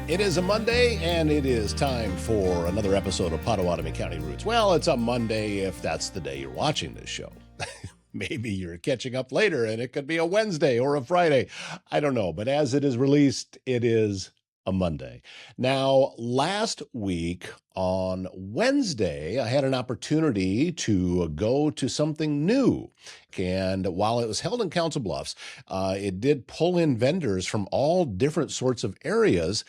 It is a Monday, and it is time for another episode of Pottawattamie County Roots. Well, it's a Monday if that's the day you're watching this show. Maybe you're catching up later, and it could be a Wednesday or a Friday. I don't know, but as it is released, it is a Monday. Now, last week on Wednesday, I had an opportunity to go to something new. And while it was held in Council Bluffs, it did pull in vendors from all different sorts of areas.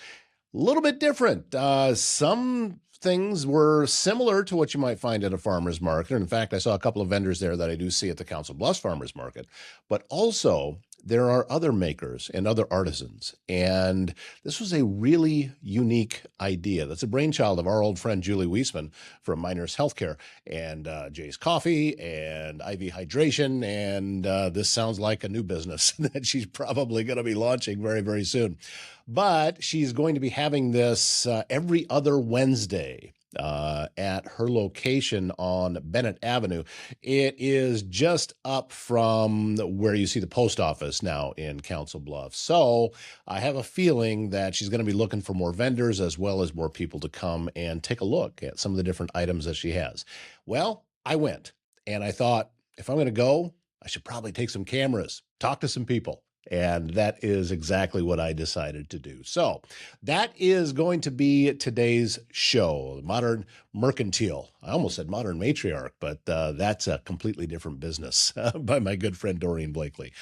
A little bit different. Some things were similar to what you might find at a farmer's market. In fact, I saw a couple of vendors there that I do see at the Council Bluffs Farmers Market. But also, there are other makers and other artisans. And this was a really unique idea. That's a brainchild of our old friend Julie Wyssman from Miners Healthcare and Jay's Coffee and IV Hydration. And this sounds like a new business that she's probably going to be launching very, very soon. But she's going to be having this every other Wednesday at her location on Bennett Avenue. It is just up from where you see the post office now in Council Bluffs. So I have a feeling that she's going to be looking for more vendors as well as more people to come and take a look at some of the different items that she has. Well, I went and I thought, if I'm going to go, I should probably take some cameras, talk to some people. And that is exactly what I decided to do. So that is going to be today's show, Modern Mercantile. I almost said Modern Matriarch, but that's a completely different business by my good friend Doreen Blakely.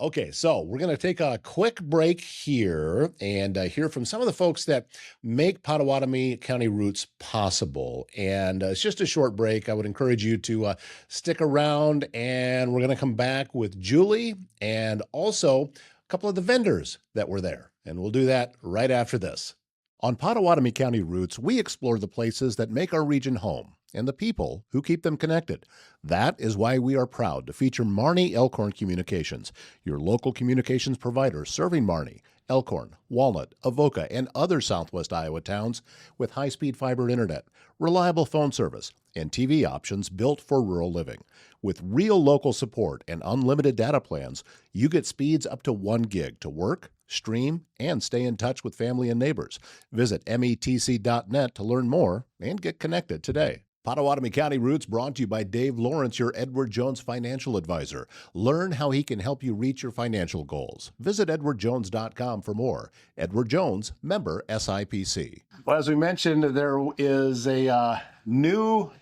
Okay, so we're going to take a quick break here and hear from some of the folks that make Pottawattamie County Roots possible. And it's just a short break. I would encourage you to stick around, and we're going to come back with Julie and also a couple of the vendors that were there. And we'll do that right after this. On Pottawattamie County Roots, we explore the places that make our region home and the people who keep them connected. That is why we are proud to feature Marnie Elkhorn Communications, your local communications provider serving Marnie, Elkhorn, Walnut, Avoca, and other southwest Iowa towns with high-speed fiber internet, reliable phone service, and TV options built for rural living. With real local support and unlimited data plans, you get speeds up to 1 gig to work, stream, and stay in touch with family and neighbors. Visit metc.net to learn more and get connected today. Pottawattamie County Roots brought to you by Dave Lawrence, your Edward Jones financial advisor. Learn how he can help you reach your financial goals. Visit edwardjones.com for more. Edward Jones, member SIPC. Well, as we mentioned, there is a new,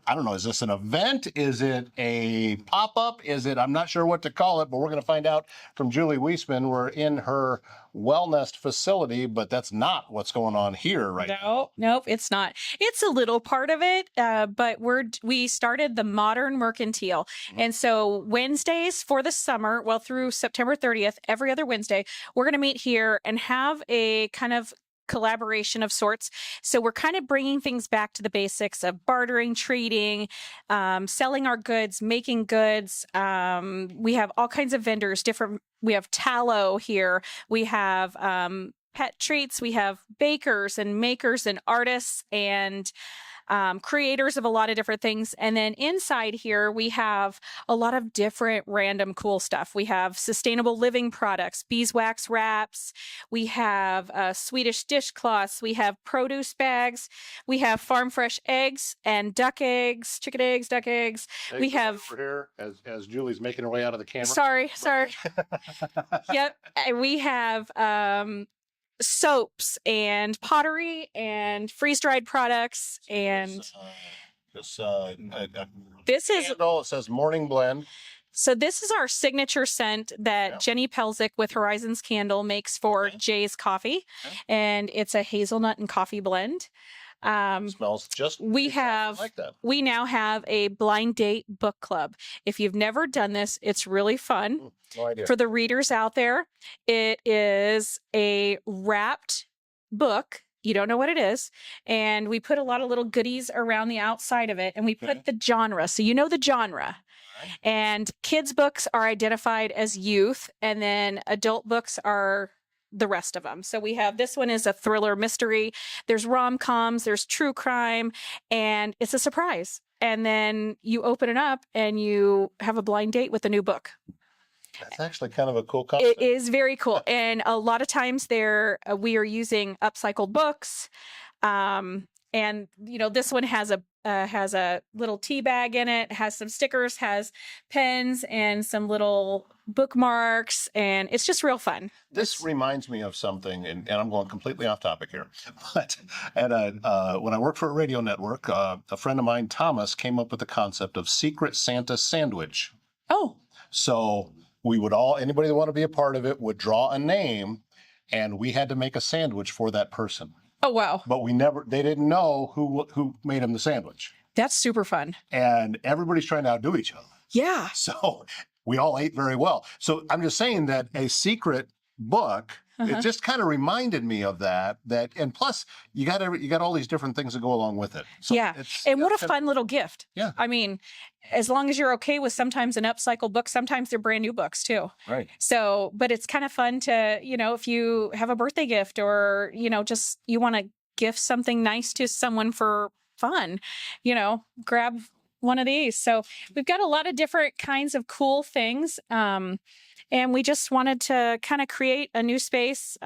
I don't know, is this an event? Is it a pop-up? I'm not sure what to call it, but we're going to find out from Julie Wyssman. We're in her wellness facility, but that's not what's going on here right now. Nope, it's not. It's a little part of it, but we started the Modern Mercantile. And so Wednesdays for the summer, well, through September 30th, every other Wednesday, we're going to meet here and have a kind of collaboration of sorts. So we're kind of bringing things back to the basics of bartering, trading, selling our goods, making goods. We have all kinds of vendors, we have tallow here. We have pet treats. We have bakers and makers and artists and creators of a lot of different things. And then inside here, we have a lot of different random cool stuff. We have sustainable living products, beeswax wraps. We have Swedish dishcloths. We have produce bags. We have farm fresh eggs and duck eggs, chicken eggs, duck eggs. We have over here as Julie's making her way out of the camera. Sorry. Yep. And we have soaps and pottery and freeze-dried products and this is candle, it says Morning Blend. So this is our signature scent that Jenny Pelzik with Horizons Candle makes for Jay's Coffee, and it's a hazelnut and coffee blend. Smells just we now have a blind date book club. If you've never done this, it's really fun. No idea. For the readers out there, it is a wrapped book. You don't know what it is. And we put a lot of little goodies around the outside of it, and we put the genre. So you know the genre. And kids' books are identified as youth, and then adult books are the rest of them. So we have, this one is a thriller mystery. There's rom-coms, there's true crime, and it's a surprise. And then you open it up and you have a blind date with a new book. That's actually kind of a cool It concept. is very cool. And a lot of times we are using upcycled books. And this one has a little tea bag in it, has some stickers, has pens and some little bookmarks, and it's just real fun. This reminds me of something, and I'm going completely off topic here, but when I worked for a radio network, a friend of mine, Thomas, came up with the concept of Secret Santa Sandwich. Oh, So we would anybody that wanted to be a part of it would draw a name, and we had to make a sandwich for that person. oh wow. But they didn't know who made him the sandwich. That's super fun. And everybody's trying to outdo each other. Yeah. So we all ate very well. So I'm just saying that a secret book, it just kind of reminded me of that, and plus you got all these different things that go along with it. So yeah. And what a fun little gift. Yeah. I mean, as long as you're okay with sometimes an upcycled book, sometimes they're brand new books too. Right. So, but it's kind of fun to, if you have a birthday gift or, just you want to gift something nice to someone for fun, grab one of these. So we've got a lot of different kinds of cool things. And we just wanted to kind of create a new space.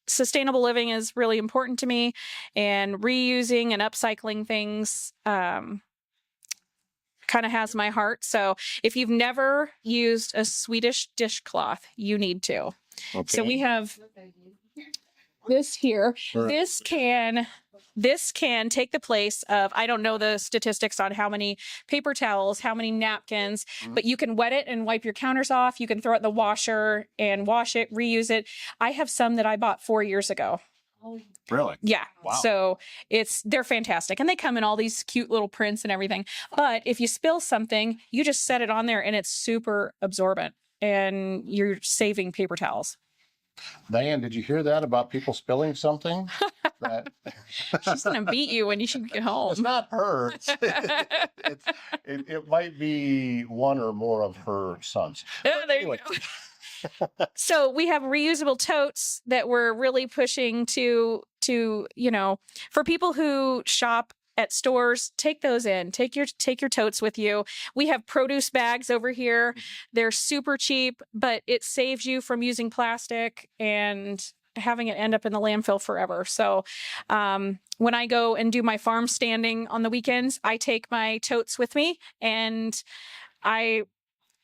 Sustainable living is really important to me, and reusing and upcycling things kind of has my heart. So if you've never used a Swedish dishcloth, you need to. Okay. So we have this here. Sure. This can take the place of, I don't know the statistics on how many paper towels, how many napkins, but you can wet it and wipe your counters off. You can throw it in the washer and wash it, reuse it. I have some that I bought 4 years ago. Really? Yeah. Wow. So they're fantastic. And they come in all these cute little prints and everything. But if you spill something, you just set it on there and it's super absorbent and you're saving paper towels. Diane, did you hear that about people spilling something? She's going to beat you when you should get home. It's not her. It might be one or more of her sons. There anyway. You go. So we have reusable totes that we're really pushing to for people who shop at stores, take those in. Take your totes with you. We have produce bags over here. They're super cheap, but it saves you from using plastic and having it end up in the landfill forever. So when I go and do my farm standing on the weekends, I take my totes with me and I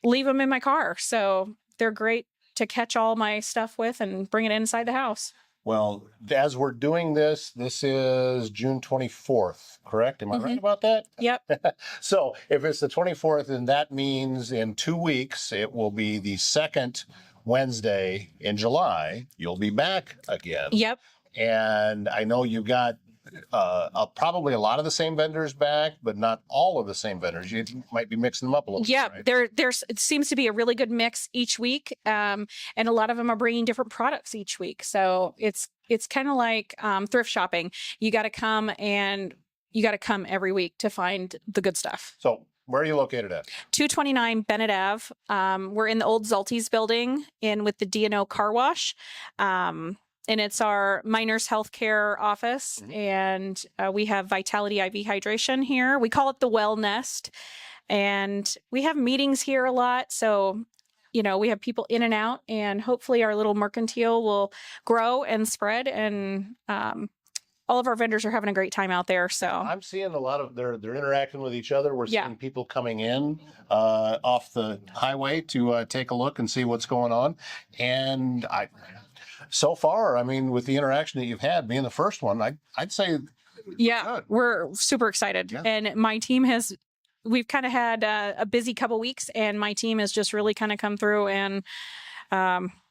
leave them in my car. So they're great to catch all my stuff with and bring it inside the house. Well, as we're doing this is June 24th, correct? Am I right about that? Yep. So if it's the 24th, then that means in 2 weeks, it will be the second Wednesday in July. You'll be back again. Yep. And I know you've got probably a lot of the same vendors back, but not all of the same vendors. You might be mixing them up a little bit. Yeah, right? It seems to be a really good mix each week, and a lot of them are bringing different products each week. So it's kind of like thrift shopping. You got to come every week to find the good stuff. So where are you located at? 229 Bennett Ave. We're in the old Zolte's building with the D&O car wash. And it's our miners healthcare office. And we have Vitality IV hydration here. We call it the Well Nest. And we have meetings here a lot. So, we have people in and out, and hopefully our little mercantile will grow and spread. And all of our vendors are having a great time out there. So I'm seeing a lot of they're interacting with each other. We're seeing people coming in off the highway to take a look and see what's going on. And so far, I mean, with the interaction that you've had, being the first one, I'd say, we're super excited. Yeah. And my team we've kind of had a busy couple weeks, and my team has just really kind of come through, and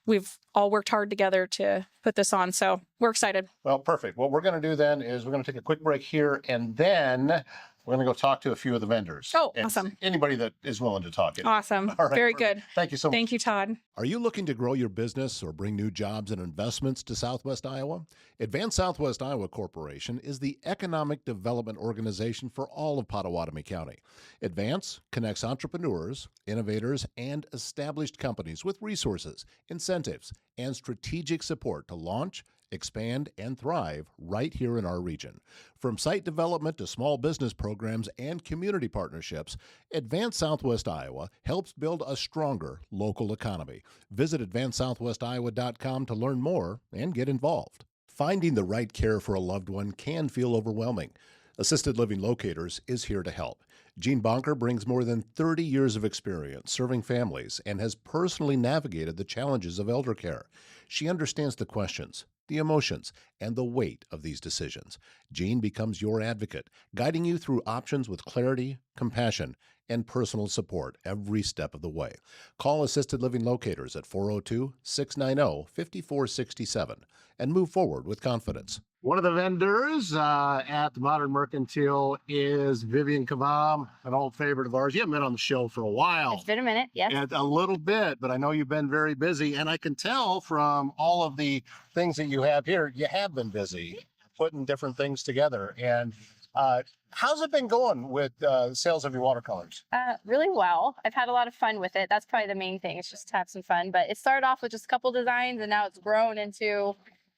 we've all worked hard together to put this on. So we're excited. Well, perfect. What we're going to do then is we're going to take a quick break here, and then we're going to go talk to a few of the vendors. Oh, awesome. Anybody that is willing to talk. Awesome. All right, very good. Thank you so much. Thank you, Todd. Are you looking to grow your business or bring new jobs and investments to Southwest Iowa? Advance Southwest Iowa Corporation is the economic development organization for all of Pottawattamie County. Advance connects entrepreneurs, innovators, and established companies with resources, incentives, and strategic support to launch, expand, and thrive right here in our region. From site development to small business programs and community partnerships, Advance Southwest Iowa helps build a stronger local economy. Visit advancesouthwestiowa.com to learn more and get involved. Finding the right care for a loved one can feel overwhelming. Assisted Living Locators is here to help. Jean Bonker brings more than 30 years of experience serving families and has personally navigated the challenges of elder care. She understands the questions, the emotions, and the weight of these decisions. Jean becomes your advocate, guiding you through options with clarity, compassion, and personal support every step of the way. Call Assisted Living Locators at 402-690-5467 and move forward with confidence. One of the vendors at the Modern Mercantile is Vivian Kavam, an old favorite of ours. You haven't been on the show for a while. It's been a minute, yes. And a little bit, but I know you've been very busy. And I can tell from all of the things that you have here, you have been busy putting different things together. And how's it been going with sales of your watercolors? Really well. I've had a lot of fun with it. That's probably the main thing. It's just to have some fun. But it started off with just a couple designs, and now it's grown into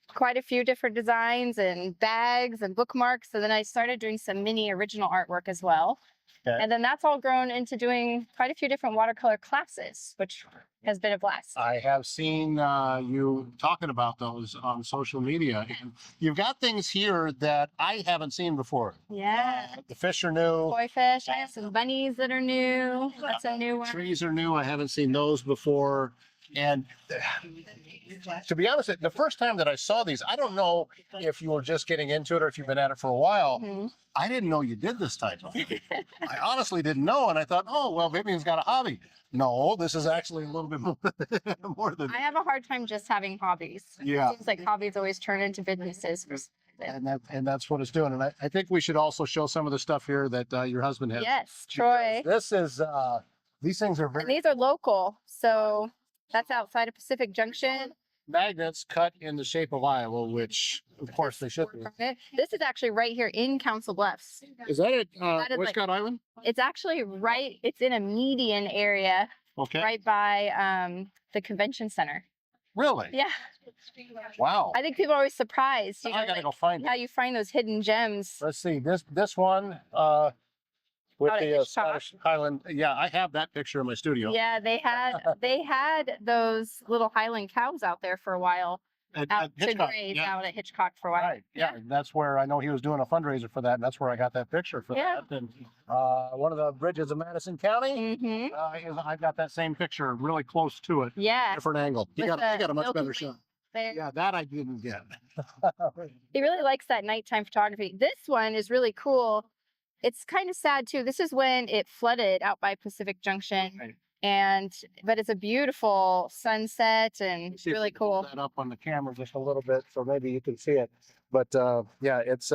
quite a few different designs and bags and bookmarks. And then I started doing some mini original artwork as well. Okay. And then that's all grown into doing quite a few different watercolor classes, which has been a blast. I have seen you talking about those on social media. And you've got things here that I haven't seen before. Yeah. The fish are new. Koi fish. I have some bunnies that are new. That's a new one. Trees are new. I haven't seen those before. And to be honest, the first time that I saw these, I don't know if you were just getting into it or if you've been at it for a while. Mm-hmm. I didn't know you did this type of thing. I honestly didn't know. And I thought, oh, well, Vivian's got a hobby. No, this is actually a little bit more than. I have a hard time just having hobbies. Yeah. It seems like hobbies always turn into businesses. And that's what it's doing. And I think we should also show some of the stuff here that your husband has. Yes, Troy. This is, these things are very. And these are local. So that's outside of Pacific Junction. Magnets cut in the shape of Iowa, which of course they should be. This is actually right here in Council Bluffs. Is that at Westcott Island? It's actually right, it's in a median area. Okay. Right by the convention center. Really? Yeah. Wow. I think people are always surprised. I gotta go find it. How you find those hidden gems. Let's see, this one with the Scottish Highland. Yeah, I have that picture in my studio. Yeah, they had those little Highland cows out there for a while. Out at Hitchcock for a while. Right. Yeah, that's where I know he was doing a fundraiser for that, and that's where I got that picture for that. And one of the bridges of Madison County. Mm-hmm. I've got that same picture really close to it. Yeah. Different angle. You got a much better shot. There. Yeah, that I didn't get. He really likes that nighttime photography. This one is really cool. It's kind of sad too. This is when it flooded out by Pacific Junction. Right. But it's a beautiful sunset and it's really cool. That up on the camera just a little bit so maybe you can see it. But yeah, it's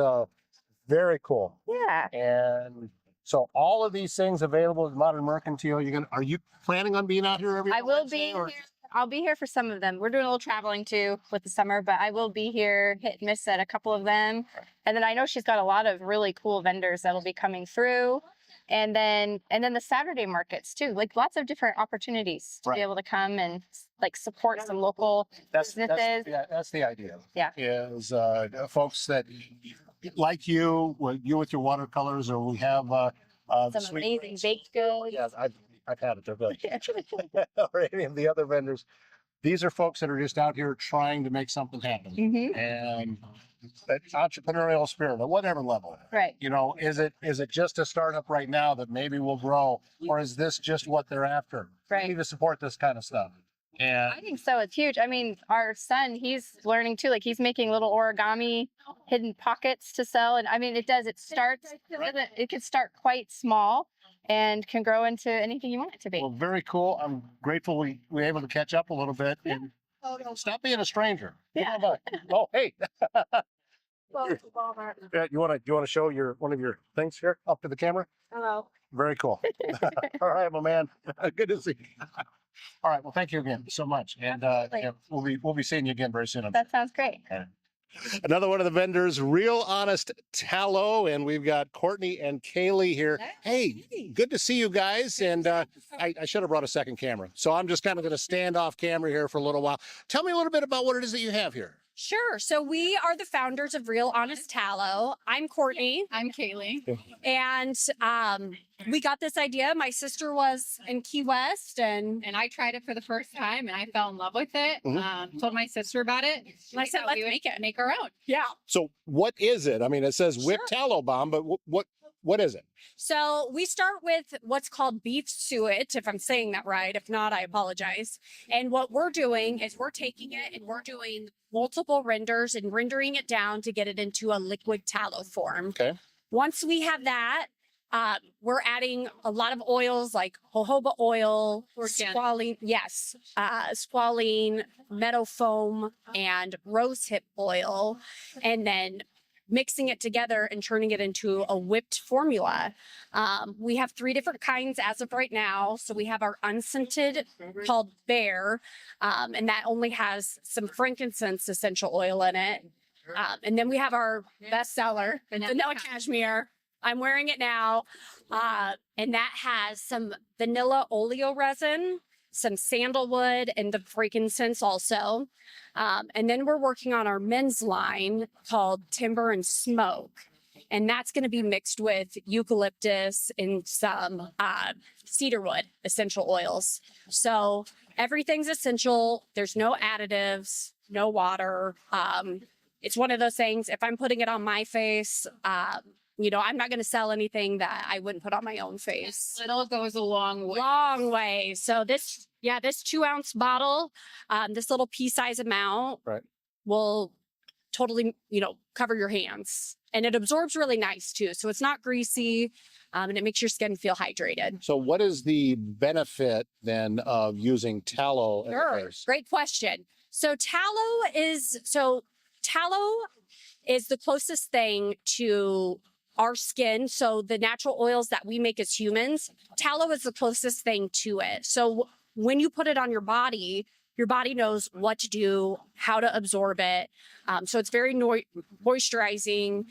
very cool. Yeah. And so all of these things available at Modern Mercantile. Are you planning on being out here every I will be here. I'll be here for some of them. We're doing a little traveling too with the summer, but I will be here hit and miss at a couple of them. And then I know she's got a lot of really cool vendors that'll be coming through. And then the Saturday markets too, like lots of different opportunities to be able to come and like support some local businesses. That's the idea. Yeah. Is folks that like you with your watercolors, or we have some amazing baked goods. Yeah, I've had it. They're good. Or any of the other vendors. These are folks that are just out here trying to make something happen. Mm-hmm. And that entrepreneurial spirit at whatever level. Right. You know, is it just a startup right now that maybe will grow, or is this just what they're after? Right. We need to support this kind of stuff. And I think so. It's huge. I mean, our son, he's learning too. Like he's making little origami hidden pockets to sell. And I mean, it can start quite small and can grow into anything you want it to be. Well, very cool. I'm grateful we were able to catch up a little bit. Yeah. And stop being a stranger. Yeah. Oh, hey. You want to show one of your things here up to the camera? Hello. Very cool. All right, my man. Good to see you. All right. Well, thank you again so much. And we'll be seeing you again very soon. That sounds great. Another one of the vendors, Real Honest Tallow, and we've got Courtney and Kaylee here. Hey, good to see you guys. And I should have brought a second camera, so I'm just kind of going to stand off camera here for a little while. Tell me a little bit about what it is that you have here. Sure. So we are the founders of Real Honest Tallow. I'm Courtney. I'm Kaylee. And we got this idea. My sister was in Key West and And I tried it for the first time and I fell in love with it. Told my sister about it. I said, let's make it. Make our own. Yeah. So what is it? I mean, it says whipped tallow bomb, but what is it? So we start with what's called beef suet, if I'm saying that right. If not, I apologize. And what we're doing is we're taking it and we're doing multiple renders and rendering it down to get it into a liquid tallow form. Okay. Once we have that, we're adding a lot of oils like jojoba oil, Organic. squalene, meadow foam, and rosehip oil, and then mixing it together and turning it into a whipped formula. We have 3 different kinds as of right now. So we have our unscented called Bear, and that only has some frankincense essential oil in it. And then we have our bestseller, Vanilla Cashmere. I'm wearing it now. And that has some vanilla oleo resin, some sandalwood, and the frankincense also. And then we're working on our men's line called Timber and Smoke. And that's going to be mixed with eucalyptus and some cedarwood essential oils. So everything's essential. There's no additives, no water. It's one of those things, if I'm putting it on my face, I'm not going to sell anything that I wouldn't put on my own face. Little goes a long way. Long way. So this 2-ounce bottle, this little pea-size amount will totally, cover your hands. And it absorbs really nice too. So it's not greasy, and it makes your skin feel hydrated. So what is the benefit then of using tallow as a base? Great question. So tallow is the closest thing to our skin. So the natural oils that we make as humans, tallow is the closest thing to it. So when you put it on your body knows what to do, how to absorb it. So it's very moisturizing.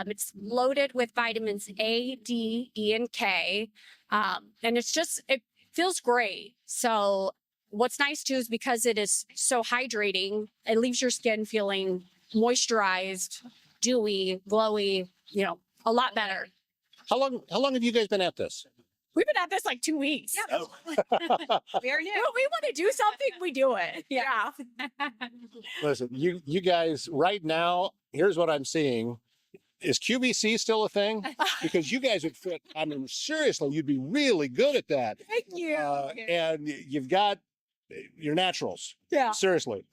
It's loaded with vitamins A, D, E, and K. And it feels great. So what's nice too is because it is so hydrating, it leaves your skin feeling moisturized, dewy, glowy, a lot better. How long have you guys been at this? We've been at this like 2 weeks. Yeah. Very new. We want to do something, we do it. Yeah. Listen, you guys right now, here's what I'm seeing. Is QVC still a thing? Because you guys would fit, I mean, seriously, you'd be really good at that. Thank you. And you've got your naturals. Yeah. Seriously.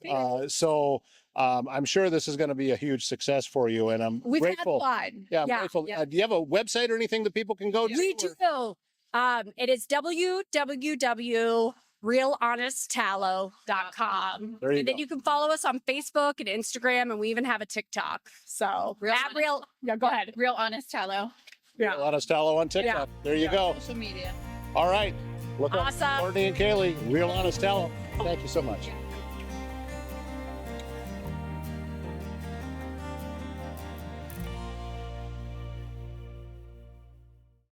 So I'm sure this is going to be a huge success for you, and I'm We've grateful. had fun. Yeah, I'm grateful. Yeah. Do you have a website or anything that people can go to? We do. It is www.realhonesttallow.com. There you And then go. you can follow us on Facebook and Instagram, and we even have a TikTok. So Real at Honest- Real, yeah, go ahead. Real Honest Tallow. Yeah. Real Honest Tallow on TikTok. There you go. Social media. All right. Look up Awesome. Courtney and Kaylee, Real Honest Tallow. Thank you so much.